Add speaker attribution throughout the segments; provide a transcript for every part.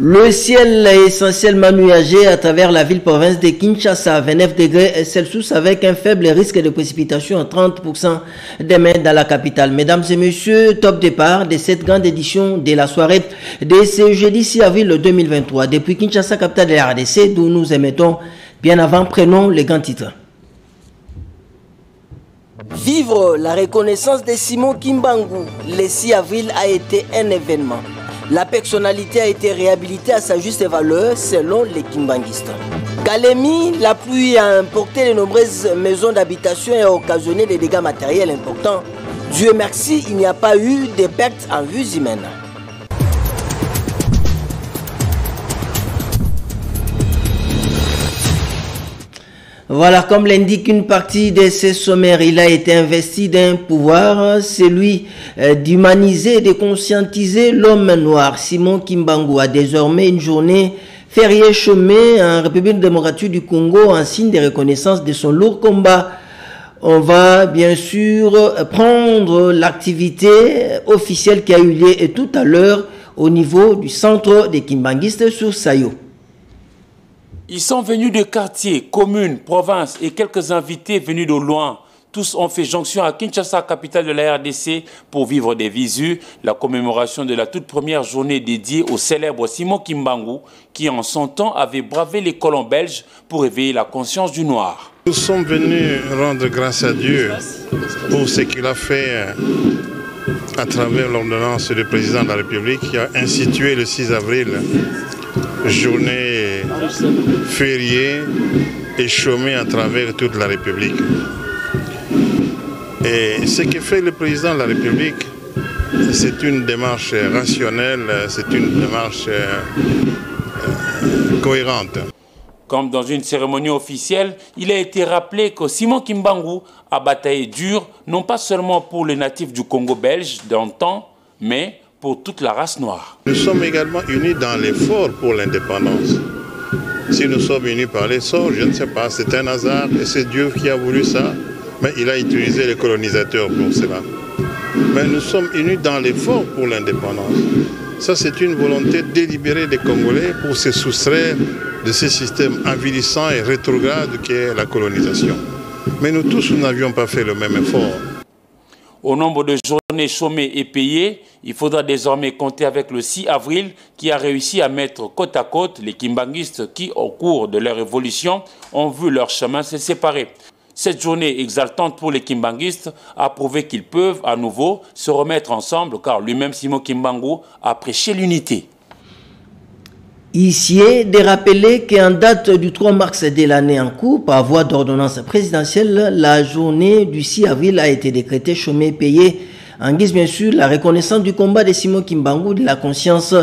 Speaker 1: Le ciel est essentiellement nuagé à travers la ville-province de Kinshasa, 29 degrés Celsius avec un faible risque de précipitation à 30% demain dans la capitale. Mesdames et messieurs, top départ de cette grande édition de la soirée de ce jeudi 6 avril 2023. Depuis Kinshasa, capitale de la RDC, d'où nous émettons bien avant, prenons les grands titres. Vivre la reconnaissance de Simon Kimbangu le 6 avril a été un événement. La personnalité a été réhabilitée à sa juste valeur selon les kimbanguistes. Kalemi, la pluie a emporté de nombreuses maisons d'habitation et a occasionné des dégâts matériels importants. Dieu merci, il n'y a pas eu de pertes en vues humaines. Voilà, comme l'indique une partie de ces sommaires, il a été investi d'un pouvoir, celui d'humaniser et de conscientiser l'homme noir. Simon Kimbangu a désormais une journée fériée chômée en République démocratique du Congo en signe de reconnaissance de son lourd combat. On va bien sûr prendre l'activité officielle qui a eu lieu tout à l'heure au niveau du centre des Kimbanguistes sur Sayo.
Speaker 2: Ils sont venus de quartiers, communes, provinces et quelques invités venus de loin. Tous ont fait jonction à Kinshasa, capitale de la RDC, pour vivre des visus, la commémoration de la toute première journée dédiée au célèbre Simon Kimbangu, qui en son temps avait bravé les colons belges pour éveiller la conscience du noir.
Speaker 3: Nous sommes venus rendre grâce à Dieu pour ce qu'il a fait à travers l'ordonnance du président de la République qui a institué le 6 avril journée fériée et chômée à travers toute la République. Et ce que fait le président de la République, c'est une démarche rationnelle, c'est une démarche cohérente.
Speaker 2: Comme dans une cérémonie officielle, il a été rappelé que Simon Kimbangu a bataillé dur, non pas seulement pour les natifs du Congo belge d'antan, mais pour toute la race noire.
Speaker 3: Nous sommes également unis dans l'effort pour l'indépendance. Si nous sommes unis par l'essor, je ne sais pas, c'est un hasard et c'est Dieu qui a voulu ça, mais il a utilisé les colonisateurs pour cela. Mais nous sommes unis dans l'effort pour l'indépendance. Ça, c'est une volonté délibérée des Congolais pour se soustraire de ce système avilissant et rétrograde qu'est la colonisation. Mais nous tous, nous n'avions pas fait le même effort.
Speaker 2: Au nombre de journées chômées et payées, il faudra désormais compter avec le 6 avril qui a réussi à mettre côte à côte les kimbanguistes qui, au cours de leur évolution, ont vu leur chemin se séparer. Cette journée exaltante pour les kimbanguistes a prouvé qu'ils peuvent à nouveau se remettre ensemble car lui-même Simon Kimbangu a prêché l'unité. Ici est de rappeler qu'en date du 3 mars de l'année en cours, par voie d'ordonnance présidentielle, la journée du 6 avril a été décrétée chômée payée en guise bien sûr la reconnaissance du combat de Simon Kimbangu de la conscience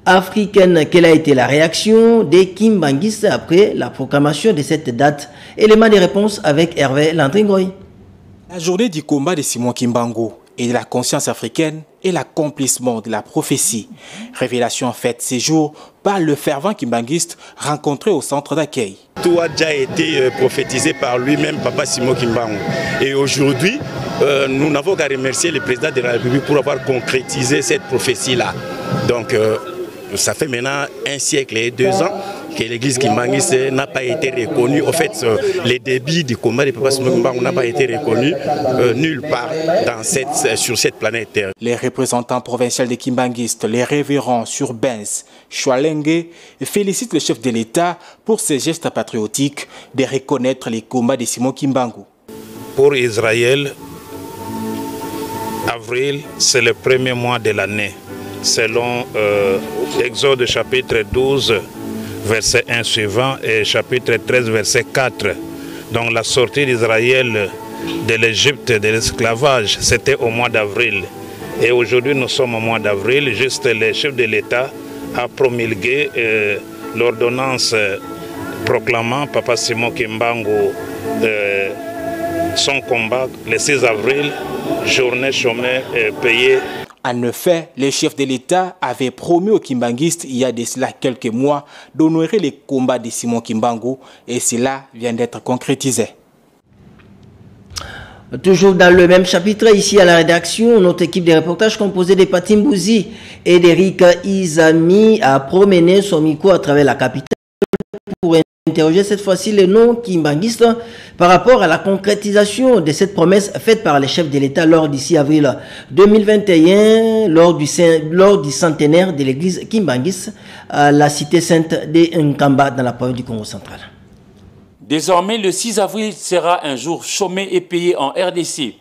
Speaker 2: africaine. Quelle a été la réaction des kimbanguistes après la proclamation de cette date? Élément de réponse avec Hervé Landringoy.
Speaker 4: La journée du combat de Simon Kimbangu et de la conscience africaine est l'accomplissement de la prophétie. Révélation faite ces jours par le fervent kimbanguiste rencontré au centre d'accueil.
Speaker 5: Tout a déjà été prophétisé par lui-même, Papa Simon Kimbangu. Et aujourd'hui, nous n'avons qu'à remercier le président de la République pour avoir concrétisé cette prophétie-là. Donc, ça fait maintenant 1 siècle et 2 ans que l'église kimbanguiste n'a pas été reconnue. En fait, les débits du combat de Papa Simon Kimbangu n'ont pas été reconnus nulle part sur cette planète Terre.
Speaker 4: Les représentants provinciaux des kimbanguistes, les révérends sur Benz, Choualengue, félicitent le chef de l'État pour ses gestes patriotiques de reconnaître les combats de Simon Kimbangu.
Speaker 6: Pour Israël, avril, c'est le premier mois de l'année. Selon Exode chapitre 12, verset 1 suivant et chapitre 13, verset 4. Donc la sortie d'Israël de l'Égypte, de l'esclavage, c'était au mois d'avril. Et aujourd'hui, nous sommes au mois d'avril. Juste le chef de l'État a promulgué l'ordonnance proclamant Papa Simon Kimbangu son combat le 6 avril, journée chômée payée.
Speaker 4: En effet, le chef de l'État avait promis aux kimbanguistes il y a de cela quelques mois d'honorer les combats de Simon Kimbangu et cela vient d'être concrétisé.
Speaker 1: Toujours dans le même chapitre, ici à la rédaction, notre équipe de reportage composée de Patim Bouzi et d'Eric Izami a promené son micro à travers la capitale pour interroger cette fois-ci les non-kimbanguistes par rapport à la concrétisation de cette promesse faite par les chefs de l'État lors du 6 avril 2021, lors du centenaire de l'église kimbanguiste à la cité sainte de Nkamba dans la province du Congo central.
Speaker 7: Désormais, le 6 avril sera un jour chômé et payé en RDC.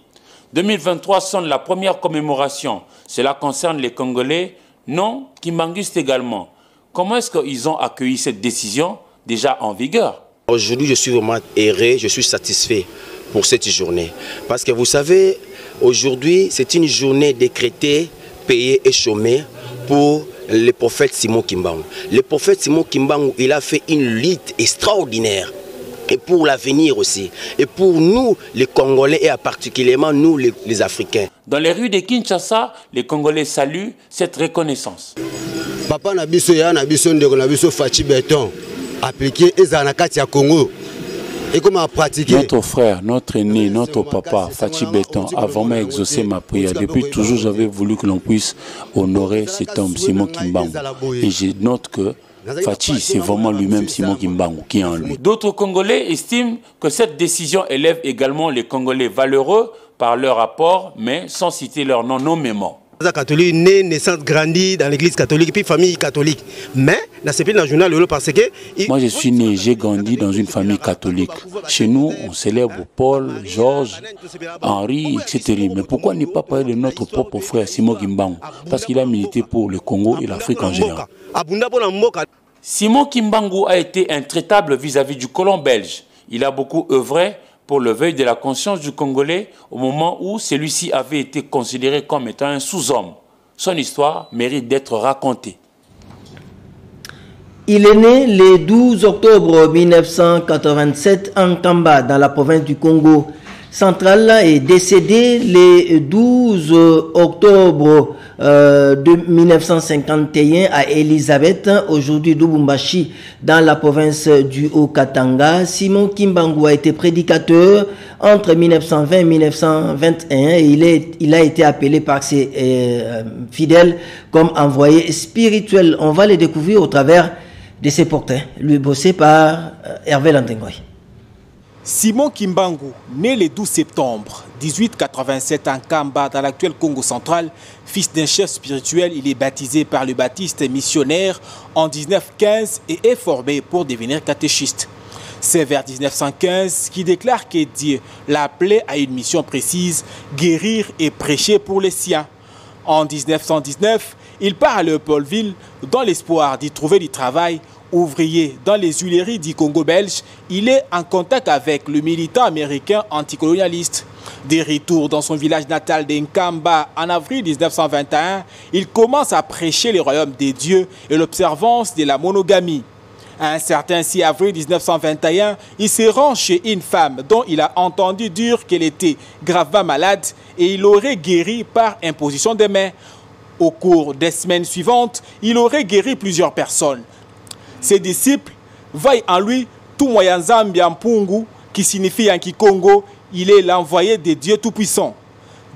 Speaker 7: 2023 sonne la première commémoration. Cela concerne les Congolais, non kimbanguistes également. Comment est-ce qu'ils ont accueilli cette décision déjà en vigueur?
Speaker 8: Aujourd'hui, je suis vraiment heureux, je suis satisfait pour cette journée. Parce que vous savez, aujourd'hui, c'est une journée décrétée, payée et chômée pour le prophète Simon Kimbangu. Le prophète Simon Kimbangu, il a fait une lutte extraordinaire. Et pour l'avenir aussi. Et pour nous, les Congolais, et particulièrement nous, les Africains.
Speaker 7: Dans les rues de Kinshasa, les Congolais saluent cette reconnaissance.
Speaker 9: Papa Nabiso ya Nabiso ndeko Nabiso Fachi Béton appliqué Ezanakati à Congo. Et comment pratiquer?
Speaker 10: Notre frère, notre aîné, notre papa, Fachi Béton, a vraiment exaucé ma prière. Depuis toujours, j'avais voulu que l'on puisse honorer cet homme, Simon Kimbangu. Et je note que Fachi, c'est vraiment lui-même Simon Kimbangu qui est en lui.
Speaker 7: D'autres Congolais estiment que cette décision élève également les Congolais valeureux par leur apport, mais sans citer leur nom nommément.
Speaker 9: Catholique, né, naissance, grandi dans l'église catholique, puis famille catholique. Mais, dans le journal, parce que...
Speaker 10: Moi, je suis né, j'ai grandi dans une famille catholique. Chez nous, on célèbre Paul, Georges, Henri, etc. Mais pourquoi ne pas parler de notre propre frère Simon Kimbangu? Parce qu'il a milité pour le Congo et l'Afrique en général.
Speaker 7: Simon Kimbangu a été intraitable vis-à-vis du colon belge. Il a beaucoup œuvré pour le veille de la conscience du Congolais au moment où celui-ci avait été considéré comme étant un sous-homme. Son histoire mérite d'être racontée.
Speaker 1: Il est né le 12 octobre 1987 en Kamba, dans la province du Congo central, et décédé le 12 octobre de 1951 à Elisabeth, aujourd'hui Lubumbashi, dans la province du Haut-Katanga. Simon Kimbangu a été prédicateur entre 1920 et 1921 et il a été appelé par ses fidèles comme envoyé spirituel. On va les découvrir au travers de ses portraits, lui bossé par Hervé Lantengoy.
Speaker 4: Simon Kimbangu, né le 12 septembre 1887 en Kamba, dans l'actuel Congo central, fils d'un chef spirituel, il est baptisé par le baptiste missionnaire en 1915 et est formé pour devenir catéchiste. C'est vers 1915 qu'il déclare que Dieu l'a appelé à une mission précise, guérir et prêcher pour les siens. En 1919, il part à Léopoldville dans l'espoir d'y trouver du travail. Ouvrier dans les huileries du Congo belge, il est en contact avec le militant américain anticolonialiste. De retour dans son village natal d'Nkamba en avril 1921, il commence à prêcher le royaume des dieux et l'observance de la monogamie. Un certain 6 avril 1921, il se rend chez une femme dont il a entendu dire qu'elle était gravement malade et il aurait guéri par imposition des mains. Au cours des semaines suivantes, il aurait guéri plusieurs personnes. Ses disciples voient en lui Tumoyanzambi Mpungu, qui signifie en Kikongo, il est l'envoyé de Dieu Tout-Puissant.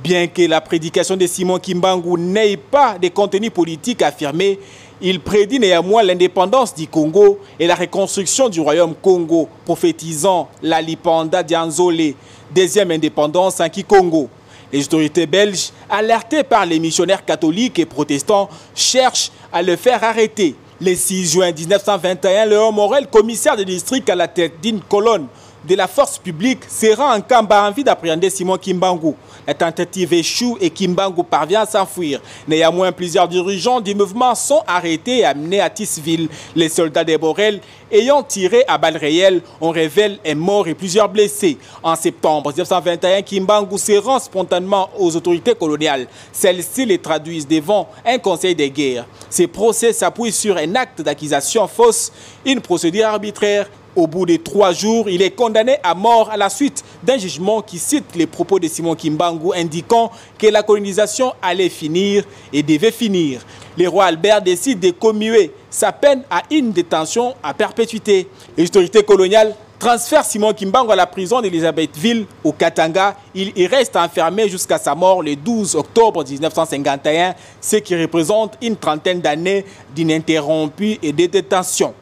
Speaker 4: Bien que la prédication de Simon Kimbangu n'ait pas de contenu politique affirmé, il prédit néanmoins l'indépendance du Congo et la reconstruction du royaume Congo, prophétisant la Lipanda d'Anzolé, deuxième indépendance en Kikongo. Les autorités belges, alertées par les missionnaires catholiques et protestants, cherchent à le faire arrêter. Le 6 juin 1921, Léon Morel, commissaire de district à la tête d'une colonne de la force publique, se rend en Kamba en vue d'appréhender Simon Kimbangu. La tentative échoue et Kimbangu parvient à s'enfuir. Néanmoins, plusieurs dirigeants du mouvement sont arrêtés et amenés à Tisville. Les soldats de Morel, ayant tiré à balles réelles, on révèle un mort et plusieurs blessés. En septembre 1921, Kimbangu se rend spontanément aux autorités coloniales. Celles-ci les traduisent devant un conseil de guerre. Ces procès s'appuient sur un acte d'accusation fausse, une procédure arbitraire. Au bout de 3 jours, il est condamné à mort à la suite d'un jugement qui cite les propos de Simon Kimbangu indiquant que la colonisation allait finir et devait finir. Le roi Albert décide de commuer sa peine à une détention à perpétuité. Les autorités coloniales Transfère Simon Kimbangu à la prison d'Elisabethville au Katanga. Il y reste enfermé jusqu'à sa mort le 12 octobre 1951, ce qui représente une trentaine d'années d'ininterrompue et de détention.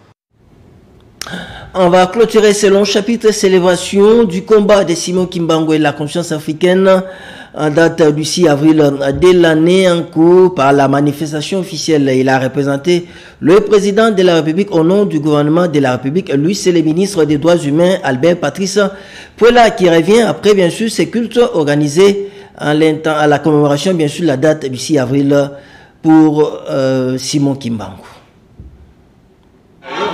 Speaker 1: On va clôturer ce long chapitre célébration du combat de Simon Kimbangu et la conscience africaine en date du 6 avril de l'année en cours par la manifestation officielle. Il a représenté le président de la République au nom du gouvernement de la République. Lui, c'est le ministre des Droits humains, Albert Patrice Pouela, qui revient après, bien sûr, ces cultes organisés à la commémoration, bien sûr, la date du 6 avril pour Simon Kimbangu.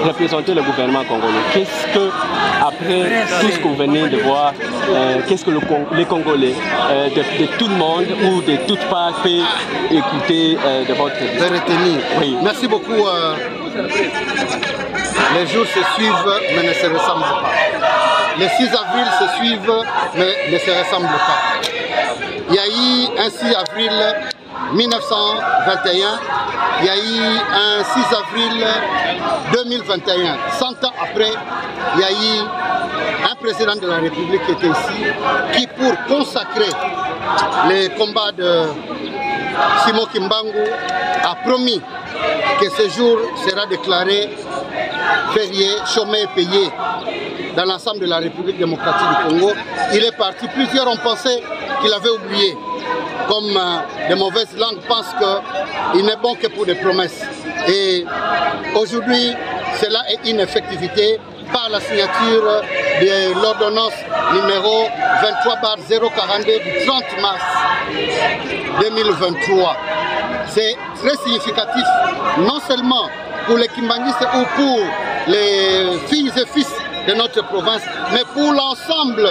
Speaker 11: Représenter le gouvernement congolais. Qu'est-ce que, après tout ce que vous venez de voir, qu'est-ce que les Congolais, de tout le monde ou de toutes parts, peuvent écouter de votre vie?
Speaker 12: De retenir. Oui. Merci beaucoup. Les jours se suivent, mais ne se ressemblent pas. Les 6 avril se suivent, mais ne se ressemblent pas. Il y a eu un 6 avril 1921, il y a eu un 6 avril 2021. 100 ans après, il y a eu un président de la République qui était ici, qui pour consacrer les combats de Simon Kimbangu a promis que ce jour sera déclaré férié, chômé et payé dans l'ensemble de la République démocratique du Congo. Il est parti, plusieurs ont pensé qu'il avait oublié. Comme de mauvaises langues pensent qu'il n'est bon que pour des promesses. Et aujourd'hui, cela est une effectivité par la signature de l'ordonnance numéro 23/042 du 30 mars 2023. C'est très significatif, non seulement pour les Kimbanguistes ou pour les filles et fils de notre province, mais pour l'ensemble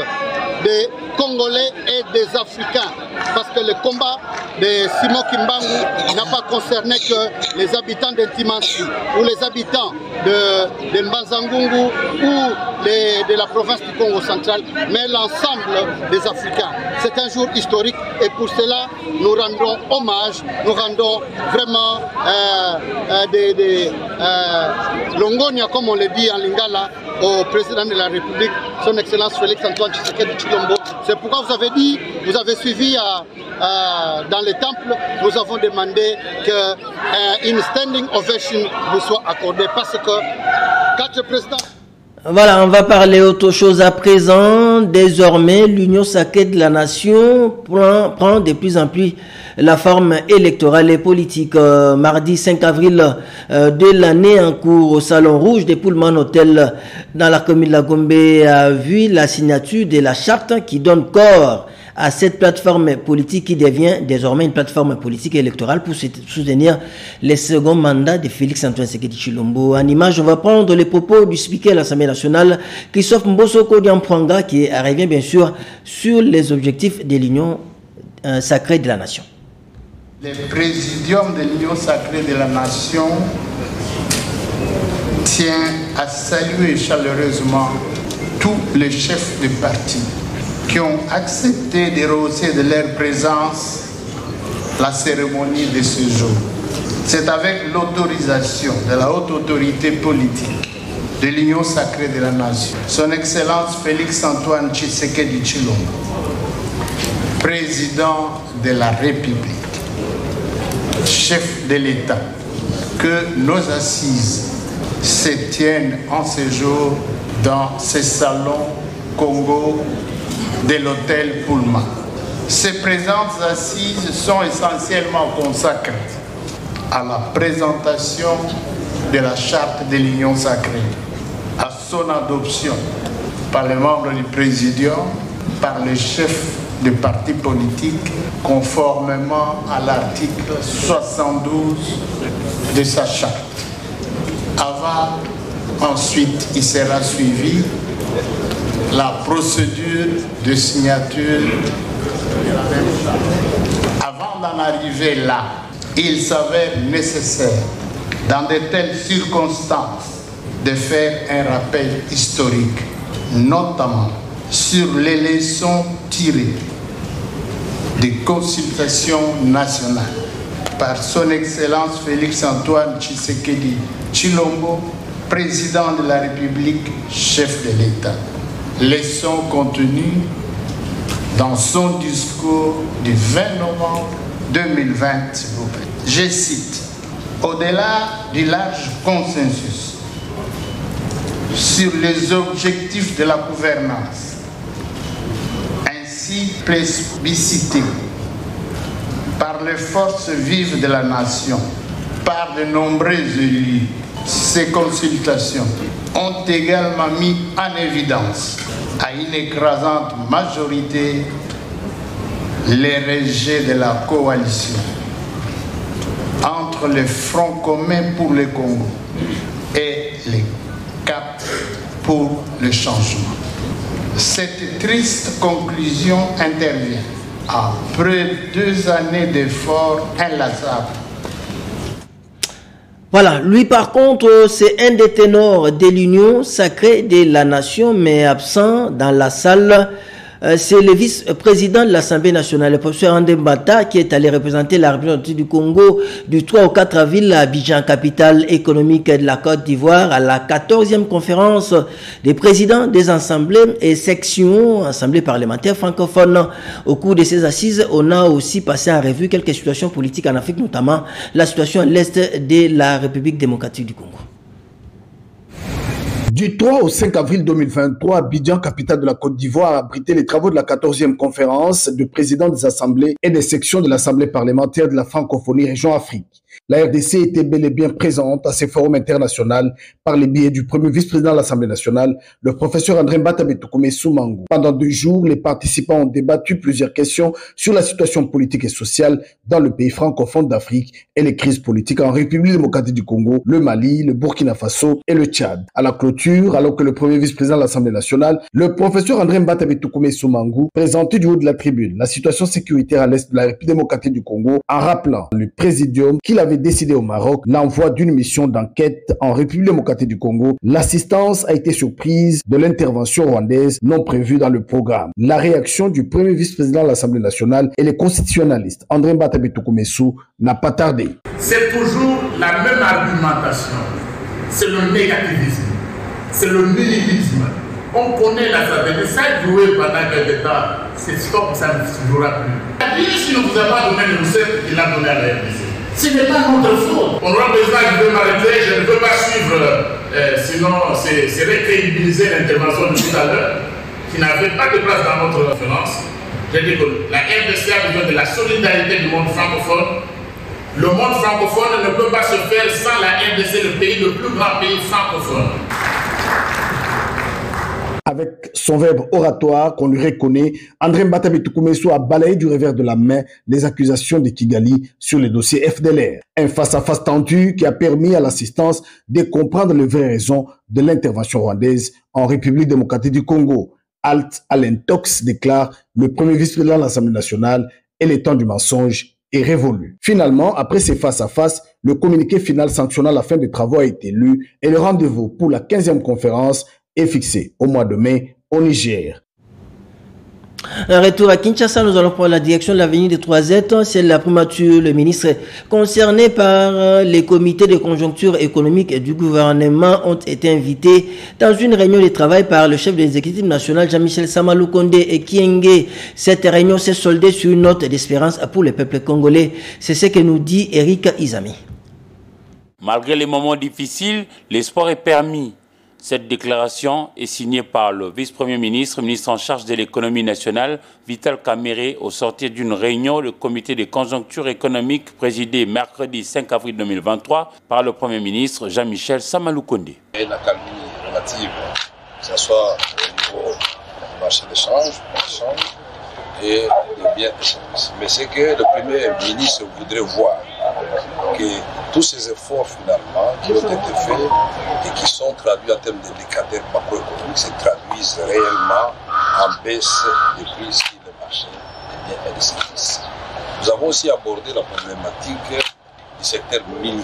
Speaker 12: des Congolais et des Africains. Parce que le combat de Simon Kimbangu n'a pas concerné que les habitants d'Intimansi ou les habitants de Mbanzangungu ou de la province du Congo central, mais l'ensemble des Africains. C'est un jour historique et pour cela, nous rendons hommage, nous rendons vraiment longonia, comme on le dit en lingala, au président de la République, son Excellence Félix Antoine Tshisekedi Tshilombo. C'est pourquoi vous avez dit, vous avez suivi dans les temples, nous avons demandé qu'une standing ovation vous soit accordée parce que 4 présidents...
Speaker 1: Voilà, on va parler autre chose à présent. Désormais, l'Union sacrée de la nation prend de plus en plus la forme électorale et politique. Mardi 5 avril de l'année en cours au Salon Rouge des Pullman Hotel dans la commune de la Gombe a vu la signature de la charte qui donne corps à cette plateforme politique qui devient désormais une plateforme politique et électorale pour soutenir les seconds mandats de Félix Antoine Tshisekedi Tshilombo. En image, on va prendre les propos du speaker de l'Assemblée nationale, Christophe Mbosoko Diampranga, qui revient bien sûr sur les objectifs de l'Union sacrée de la nation.
Speaker 13: Le présidium de l'Union sacrée de la nation tient à saluer chaleureusement tous les chefs de parti qui ont accepté de rehausser de leur présence la cérémonie de ce jour. C'est avec l'autorisation de la haute autorité politique de l'Union sacrée de la nation, son Excellence Félix Antoine Tshisekedi Tshilombo, président de la République, chef de l'État, que nos assises se tiennent en ce jour dans ce salon Congo de l'hôtel Pullman. Ces présentes assises sont essentiellement consacrées à la présentation de la charte de l'Union sacrée, à son adoption par les membres du Présidium, par les chefs de partis politiques, conformément à l'article 72 de sa charte. Ensuite, il sera suivi la procédure de signature de la même charte. Avant d'en arriver là, il s'avère nécessaire, dans de telles circonstances, de faire un rappel historique, notamment sur les leçons tirées des consultations nationales par son Excellence Félix Antoine Tshisekedi Tshilombo président de la République, chef de l'État. Leçon contenue dans son discours du 20 novembre 2020, s'il vous plaît. Je cite, « Au-delà du large consensus sur les objectifs de la gouvernance, ainsi plébiscité par les forces vives de la nation, par de nombreux élus, ces consultations ont également mis en évidence à une écrasante majorité les rejets de la coalition entre le Front commun pour le Congo et le CAP pour le changement. Cette triste conclusion intervient après 2 années d'efforts inlassables.
Speaker 1: Voilà, lui par contre, c'est un des ténors de l'Union sacrée de la nation, mais absent dans la salle. C'est le vice-président de l'Assemblée nationale, le professeur André Mbata, qui est allé représenter la République du Congo du 3 au 4 avril à Abidjan, capitale économique de la Côte d'Ivoire, à la 14e conférence des présidents des assemblées et sections, assemblées parlementaires francophones. Au cours de ces assises, on a aussi passé en revue quelques situations politiques en Afrique, notamment la situation à l'est de la République démocratique du Congo.
Speaker 14: Du 3 au 5 avril 2023, Abidjan, capitale de la Côte d'Ivoire, a abrité les travaux de la 14e conférence de présidents des assemblées et des sections de l'Assemblée parlementaire de la francophonie région Afrique. La RDC était bel et bien présente à ces forums internationaux par les biais du premier vice-président de l'Assemblée nationale, le professeur André Mbata Betoukoumé Soumango. Pendant 2 jours, les participants ont débattu plusieurs questions sur la situation politique et sociale dans le pays francophone d'Afrique et les crises politiques en République démocratique du Congo, le Mali, le Burkina Faso et le Tchad. À la clôture, alors que le premier vice-président de l'Assemblée nationale, le professeur André Mbata Betoukoumé Soumango, présentait du haut de la tribune la situation sécuritaire à l'est de la République démocratique du Congo en rappelant le présidium qu'il avait décidé au Maroc l'envoi d'une mission d'enquête en République démocratique du Congo. L'assistance a été surprise de l'intervention rwandaise non prévue dans le programme. La réaction du premier vice-président de l'Assemblée nationale et les constitutionnalistes André Mbata Betoukoumé Sou n'a pas tardé.
Speaker 15: C'est toujours la même argumentation. C'est le négativisme, c'est le nihilisme. On connaît la stratégie, ça a joué pendant quelques temps. C'est stop, ça ne se jouera plus. Si nous vous avons pas donné le recette qu'il a donné à la RDC, ce n'est pas notre faute. On aura besoin de m'arrêter, je ne peux pas suivre, sinon c'est récrédibiliser l'intervention de tout à l'heure, qui n'avait pas de place dans notre conférence. J'ai dit que la RDC a besoin de la solidarité du monde francophone. Le monde francophone ne peut pas se faire sans la RDC, le pays, le plus grand pays francophone.
Speaker 14: Avec son verbe oratoire qu'on lui reconnaît, André Mbata Betoukoumé Sou a balayé du revers de la main les accusations de Kigali sur le dossier FDLR. Un face-à-face tendu qui a permis à l'assistance de comprendre les vraies raisons de l'intervention rwandaise en République démocratique du Congo. Halte à l'intox, déclare le premier vice-président de l'Assemblée nationale, et le temps du mensonge est révolu. Finalement, après ces face-à-face, le communiqué final sanctionnant la fin des travaux a été lu et le rendez-vous pour la 15e conférence est fixé au mois de mai au Niger.
Speaker 1: Un retour à Kinshasa, nous allons prendre la direction de l'avenue des 3Z. C'est la primature, le ministre concerné par les comités de conjoncture économique du gouvernement ont été invités dans une réunion de travail par le chef de l'exécutif national Jean-Michel Sama Lukonde et Kienge. Cette réunion s'est soldée sur une note d'espérance pour le peuple congolais. C'est ce que nous dit Eric Izami.
Speaker 7: Malgré les moments difficiles, l'espoir est permis. Cette déclaration est signée par le vice-premier ministre, ministre en charge de l'économie nationale, Vital Kamerhe, au sortir d'une réunion, le comité de conjoncture économique présidé mercredi 5 avril 2023 par le premier ministre Jean-Michel Sama Lukonde.
Speaker 16: Et la calmie relative, que ce soit au niveau du marché d'échange, et des biens et services. Mais c'est que le premier ministre voudrait voir que tous ces efforts finalement qui ont été faits et qui sont traduits en termes d'indicateurs macroéconomiques se traduisent réellement en baisse des prix sur le marché des biens et des services. Nous avons aussi abordé la problématique du secteur minier.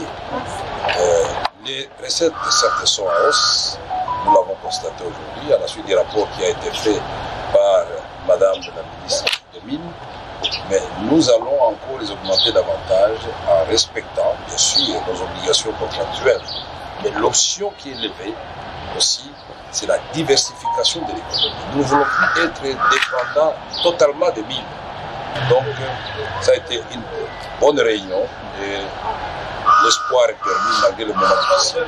Speaker 16: Les recettes certes sont en hausse, nous l'avons constaté aujourd'hui à la suite du rapport qui a été fait par Madame la ministre des Mines, mais nous allons encore les augmenter davantage en respectant bien sûr nos obligations contractuelles. Mais l'option qui est levée aussi, c'est la diversification de l'économie. Nous ne voulons plus être dépendants totalement des mines. Donc, ça a été une bonne réunion et l'espoir est permis malgré le moment difficile.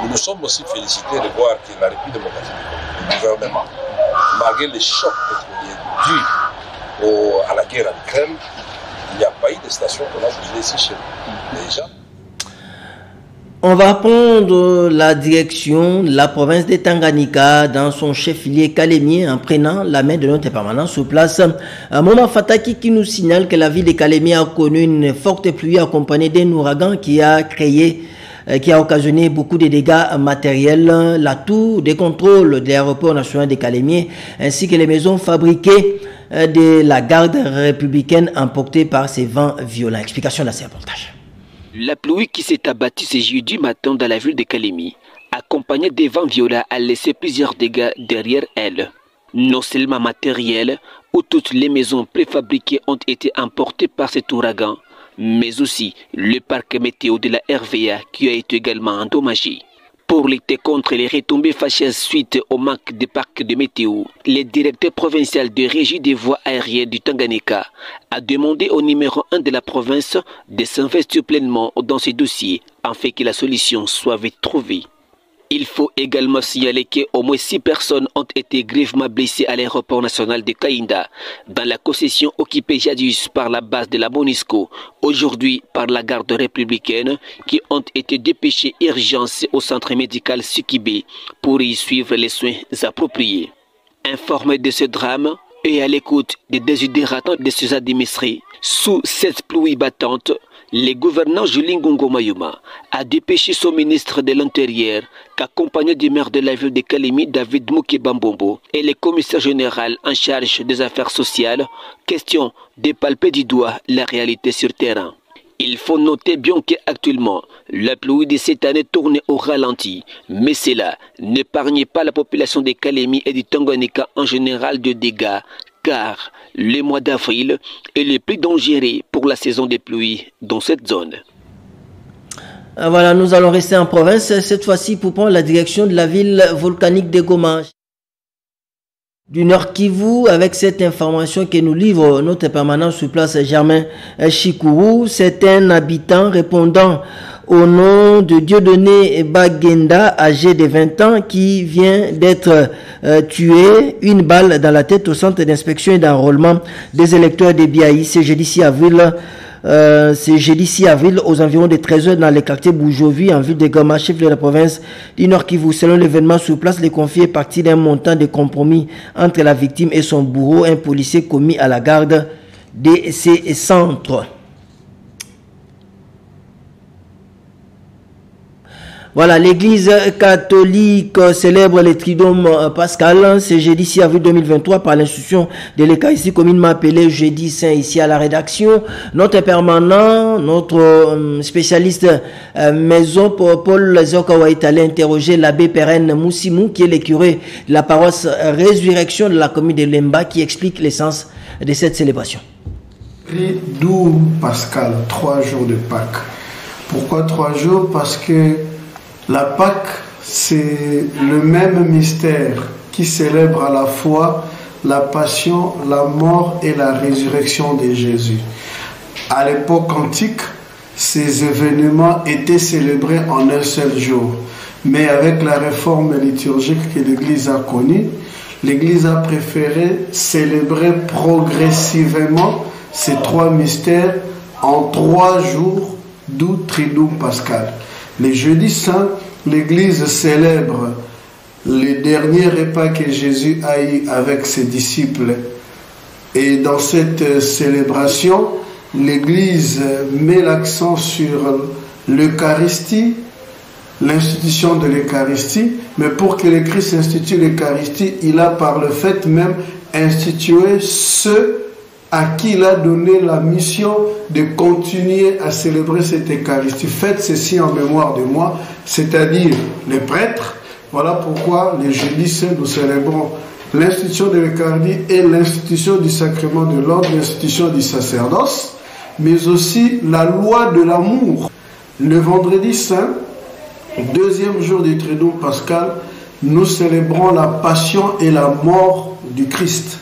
Speaker 16: Nous nous sommes aussi félicités de voir que la République démocratique du Congo, le gouvernement, malgré les chocs pétroliers dus à la guerre en Ukraine, il n'y a pas eu de station qu'on a brûlée ici chez nous. Déjà.
Speaker 1: On va prendre la direction de la province de Tanganyika dans son chef-lieu Kalemie en prenant la main de notre permanent sur place. Moma Fataki qui nous signale que la ville de Kalemie a connu une forte pluie accompagnée d'un ouragan qui a occasionné beaucoup de dégâts matériels. La tour de contrôle de l'aéroport national de Kalemie ainsi que les maisons fabriquées de la garde républicaine emportées par ces vents violents. Explication dans ces reportages.
Speaker 17: La pluie qui s'est abattue ce jeudi matin dans la ville de Kalemie, accompagnée des vents violents, a laissé plusieurs dégâts derrière elle. Non seulement matériels, où toutes les maisons préfabriquées ont été emportées par cet ouragan, mais aussi le parc météo de la RVA qui a été également endommagé. Pour lutter contre les retombées fâcheuses suite au manque de parcs de météo, le directeur provincial de régie des voies aériennes du Tanganyika a demandé au numéro 1 de la province de s'investir pleinement dans ce dossier afin que la solution soit vite trouvée. Il faut également signaler qu'au moins 6 personnes ont été grièvement blessées à l'aéroport national de Kainda, dans la concession occupée jadis par la base de la MONUSCO, aujourd'hui par la garde républicaine, qui ont été dépêchées urgence au centre médical Sukibé pour y suivre les soins appropriés. Informé de ce drame et à l'écoute des désidérateurs de ses administrés, sous cette pluie battante, le gouverneur Julien Ngongo Mayuma a dépêché son ministre de l'Intérieur, qu'accompagné du maire de la ville de Kalemie, David Moukebambombo, et le commissaire général en charge des affaires sociales, question de palper du doigt la réalité sur terrain. Il faut noter bien qu'actuellement, la pluie de cette année tourne au ralenti, mais cela n'épargne pas la population de Kalemie et du Tanganyika en général de dégâts, car le mois d'avril est le plus dangereux pour la saison des pluies dans cette zone.
Speaker 1: Voilà, nous allons rester en province, cette fois-ci pour prendre la direction de la ville volcanique de Goma, du Nord Kivu, avec cette information que nous livre notre permanent sur place Germain Chikourou. C'est un habitant répondant au nom de Dieudonné Bagenda, âgé de 20 ans, qui vient d'être tué, une balle dans la tête au centre d'inspection et d'enrôlement des électeurs de Biaï. C'est jeudi 6 avril. Aux environs de 13h dans le quartier Boujovi, en ville de Goma, chef de la province du Nord Kivu. Selon l'événement sur place, le confié est parti d'un montant de compromis entre la victime et son bourreau, un policier commis à la garde de ces centres. Voilà, l'église catholique célèbre le Triduum pascal. C'est jeudi 6 avril 2023 par l'institution de l'Eucharistie communément appelée Jeudi Saint ici à la rédaction. Notre permanent, notre spécialiste maison Paul Zokawa est allé interroger l'abbé Pérenne Moussimou qui est le curé de la paroisse Résurrection de la commune de Lemba qui explique l'essence de cette célébration.
Speaker 18: Triduum pascal, 3 jours de Pâques. Pourquoi 3 jours? Parce que la Pâque, c'est le même mystère qui célèbre à la fois la passion, la mort et la résurrection de Jésus. À l'époque antique, ces événements étaient célébrés en un seul jour. Mais avec la réforme liturgique que l'Église a connue, l'Église a préféré célébrer progressivement ces 3 mystères en 3 jours, d'où Triduum pascal. Les jeudis saints, l'Église célèbre les derniers repas que Jésus a eu avec ses disciples. Et dans cette célébration, l'Église met l'accent sur l'Eucharistie, l'institution de l'Eucharistie. Mais pour que le Christ institue l'Eucharistie, il a par le fait même institué ceux à qui il a donné la mission de continuer à célébrer cette Eucharistie. Faites ceci en mémoire de moi, c'est-à-dire les prêtres. Voilà pourquoi les jeudis saints, nous célébrons l'institution de l'Eucharistie et l'institution du sacrement de l'ordre, l'institution du sacerdoce, mais aussi la loi de l'amour. Le vendredi saint, Deuxième jour du Triduum pascal, nous célébrons la passion et la mort du Christ.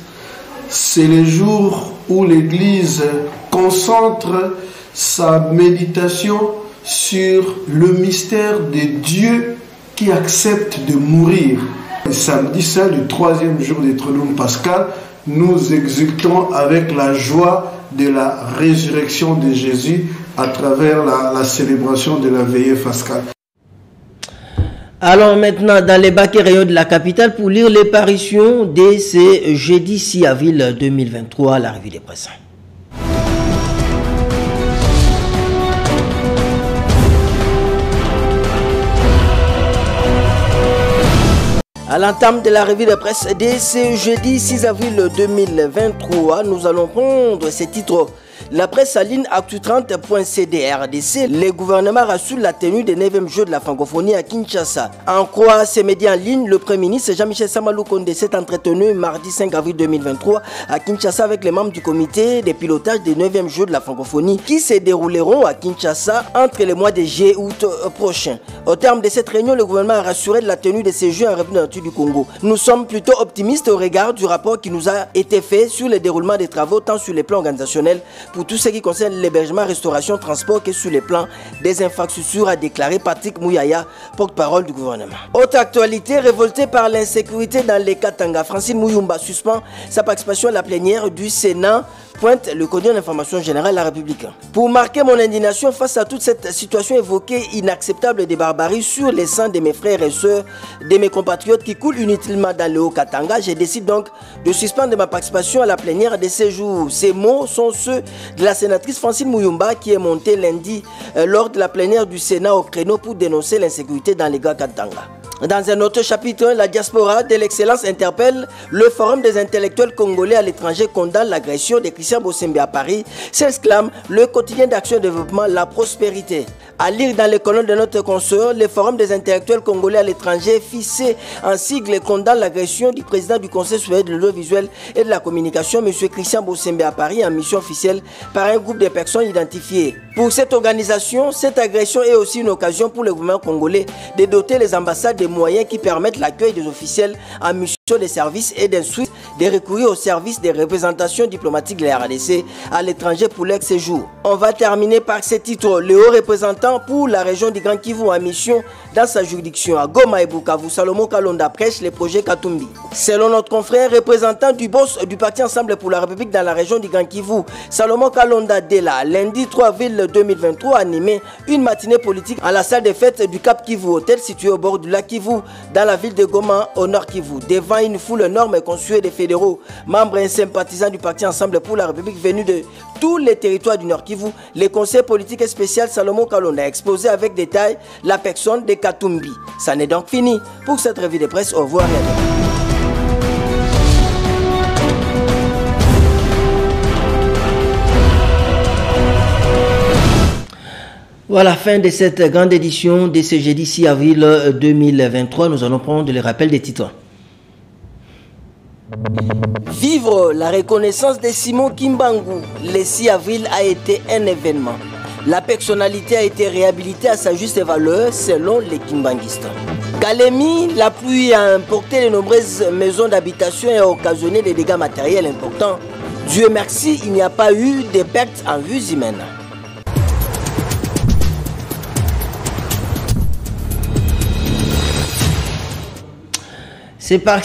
Speaker 18: C'est le jour où l'Église concentre sa méditation sur le mystère de Dieu qui accepte de mourir. Le samedi saint du troisième jour du Triduum pascal, nous exultons avec la joie de la résurrection de Jésus à travers la célébration de la veillée pascale.
Speaker 2: Allons maintenant dans les bacs et rayons de la capitale pour lire les parutions de ce jeudi 6 avril 2023 à la revue des presses. À l'entame de la revue de presse de ce jeudi 6 avril 2023, nous allons prendre ces titres. La presse en ligne Actu30.cdRDC, le gouvernement rassure la tenue des 9e Jeux de la francophonie à Kinshasa. En croix ces médias en ligne, le Premier ministre Jean-Michel Samalou Kondé s'est entretenu mardi 5 avril 2023 à Kinshasa avec les membres du comité de pilotage des 9e Jeux de la francophonie qui se dérouleront à Kinshasa entre les mois de juillet et août prochain. Au terme de cette réunion, le gouvernement a rassuré de la tenue de ces Jeux en République démocratique du Congo. Nous sommes plutôt optimistes au regard du rapport qui nous a été fait sur le déroulement des travaux tant sur les plans organisationnels pour tout ce qui concerne l'hébergement, restauration, transport que sur les plans des infrastructures, a déclaré Patrick Mouyaya, porte-parole du gouvernement. Autre actualité, révoltée par l'insécurité dans les Katanga, Francine Mouyumba suspend sa participation à la plénière du Sénat, pointe le coordinateur d'information générale La République. Pour marquer mon indignation face à toute cette situation évoquée inacceptable de barbarie sur les sangs de mes frères et sœurs, de mes compatriotes qui coulent inutilement dans le Haut-Katanga, je décide donc de suspendre ma participation à la plénière de ces jours. Ces mots sont ceux de la sénatrice Francine Mouyumba qui est montée lundi lors de la plénière du Sénat au créneau pour dénoncer l'insécurité dans les Katanga. Dans un autre chapitre, la diaspora de l'excellence interpelle le Forum des intellectuels congolais à l'étranger condamne l'agression de Christian Bossembe à Paris, s'exclame le quotidien d'action et développement La Prospérité. À lire dans les colonnes de notre consoeur, le Forum des intellectuels congolais à l'étranger, fixé en sigle, condamne l'agression du président du Conseil supérieur de l'audiovisuel et de la communication, M. Christian Bossembe à Paris, en mission officielle par un groupe de personnes identifiées. Pour cette organisation, cette agression est aussi une occasion pour le gouvernement congolais de doter les ambassades des moyens qui permettent l'accueil des officiels en mission de service et d'ensuite de recourir au service des représentations diplomatiques de la RDC à l'étranger pour leur séjour. On va terminer par ce titre. Le haut représentant pour la région du Grand Kivu en mission dans sa juridiction à Goma et Bukavu, Salomon Kalonda, prêche les projets Katumbi. Selon notre confrère représentant du boss du parti Ensemble pour la République dans la région du Grand Kivu, Salomon Kalonda Dela, lundi 3 avril 2023, a animé une matinée politique à la salle des fêtes du Cap Kivu, hôtel situé au bord du lac Kivu, dans la ville de Goma, au nord Kivu, devant une foule énorme et constituée de fédéraux, membres et sympathisants du parti Ensemble pour la République venus de tous les territoires du nord Kivu. Le conseil politique spécial Salomon Kalonda a exposé avec détail la personne de Katumbi. Ça n'est donc fini pour cette revue de presse. Au revoir. Voilà, fin de cette grande édition de ce jeudi 6 avril 2023. Nous allons prendre le rappel des titres. Vivre la reconnaissance de Simon Kimbangu le 6 avril a été un événement. La personnalité a été réhabilitée à sa juste valeur selon les Kimbanguistes. Kalemi, la pluie a emporté de nombreuses maisons d'habitation et a occasionné des dégâts matériels importants. Dieu merci, il n'y a pas eu de pertes en vies humaines. C'est par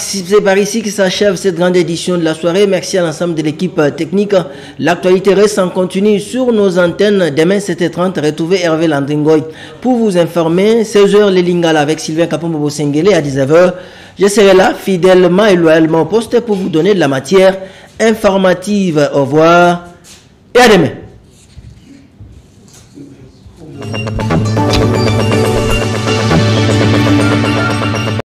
Speaker 2: ici que s'achève cette grande édition de la soirée. Merci à l'ensemble de l'équipe technique. L'actualité reste en continu sur nos antennes. Demain 7h30, retrouvez Hervé Landringoy pour vous informer. 16h, les Lingala avec Sylvain Kapombo Sengele à 19h. Je serai là fidèlement et loyalement au poste pour vous donner de la matière informative. Au revoir et à demain.